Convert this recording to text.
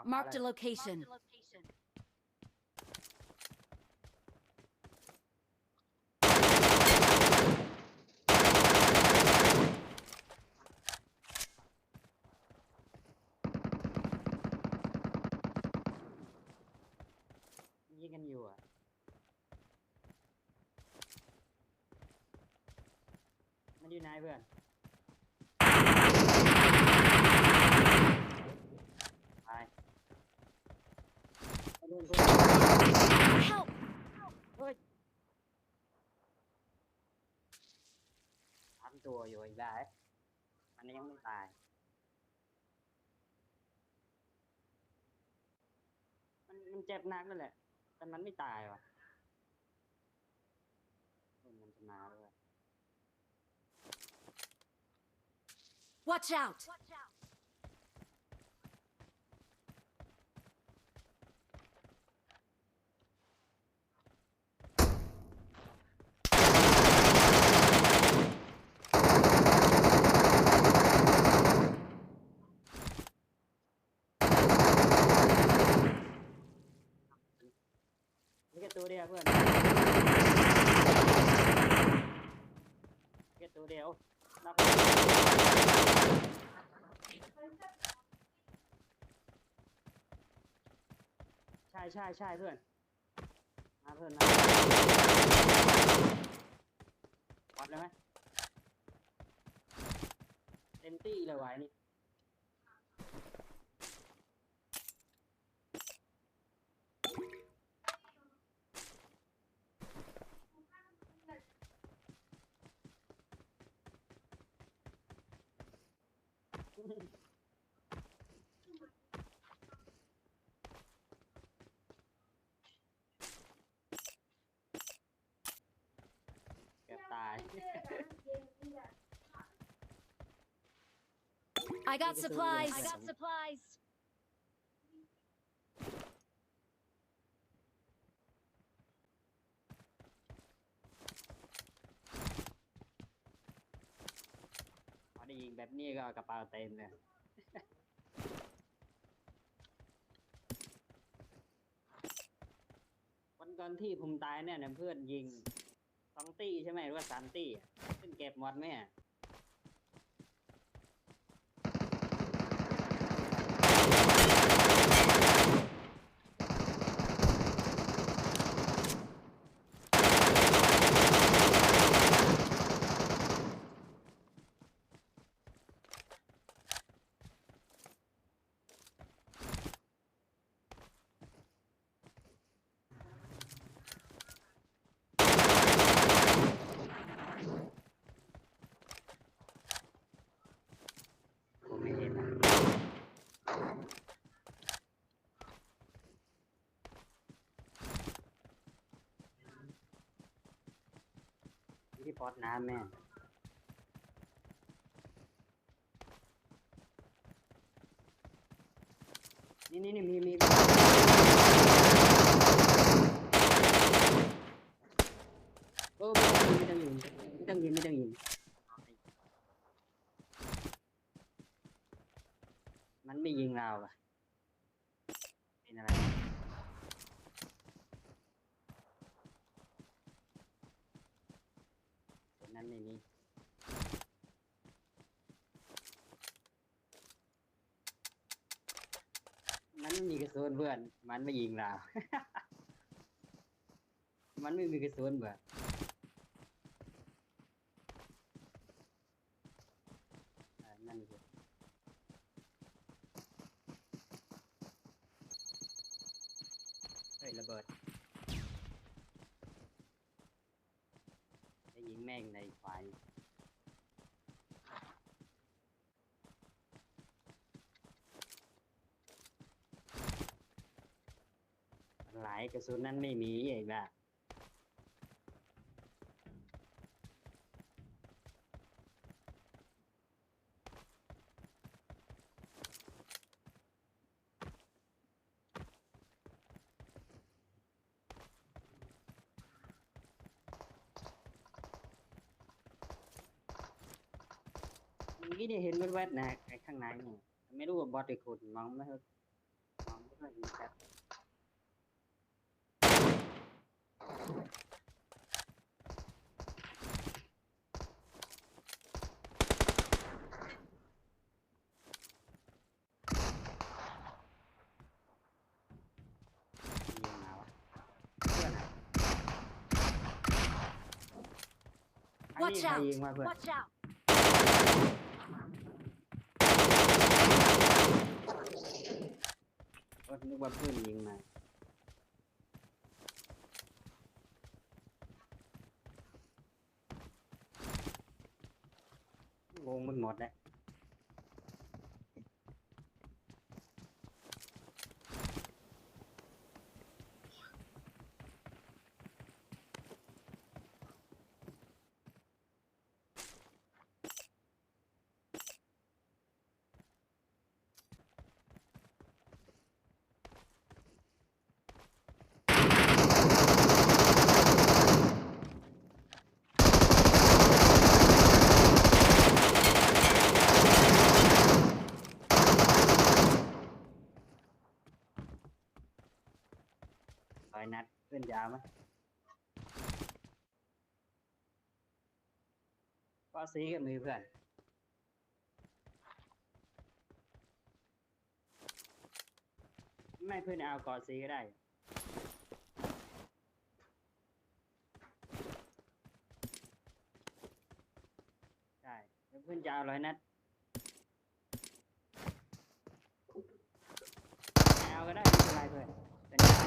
Marked a location. ยิงกันอยู่อ่ะมันอยู่ไหนเพื่อนไปเพื่อน Help! เฮ้ยทำตัวอยู่อีกได้มันยังไม่ตายมันเจ็บหนักนั่นแหละแต่มันไม่ตายว่ะมันจะมาด้วย Watch out!นี่แค่ตัวเดียวเพื่อนแค่ตัวเดียวนับใช่เพื่อนมาเพื่อนมาวัดเลยไหมเต็มที่เลยไว้นี่เกือบตาย I got supplies. supplies. พอได้ยิงแบบนี้ก็กระเป๋าเต็มเลยวันก่อนที่ผมตายเนี่ยเพื่อนยิง2 ตี้ใช่ไหมหรือว่า3 ตี้ขึ้นเก็บหมดไหมผมไม่เห็นนะที่พอดน้ำแม่นี่มีโอ้ไม่ต้องยิงมันไม่ยิงเราอะเป็นอะไรตัวนั้นไม่มีมันไม่มีกระสุนเพื่อนมันไม่ยิงเรา มันไม่มีกระสุนเพื่อนนั่นคือเฮ้ยระเบิดจะยิงแม่งในไฟหลายกระสุนนั้นไม่มีเองนะเมื่อกี้เนี่ยเห็นแวบๆนะไอ้ข้างในเนี่ยไม่รู้ว่าบอสหรือคนมองไม่เห็นมอง พื่อนยิงแป๊บยิงมาวะเพื่อนอะอันนี้ Watch ใคร out ยิงมาเพื่อน Watch out! ก็นึกว่าเพื่อนยิงมาวงมันหมดแล้ว100 นัดเพื่อนยาวไหมก็ซีกับมือเพื่อนไม่เพื่อนเอากอซีก็ได้ใช่แล้วเพื่อนจะเอา100 นัดไม่เอาก็ได้ไม่เป็นไรเพื่อนเป็นยาว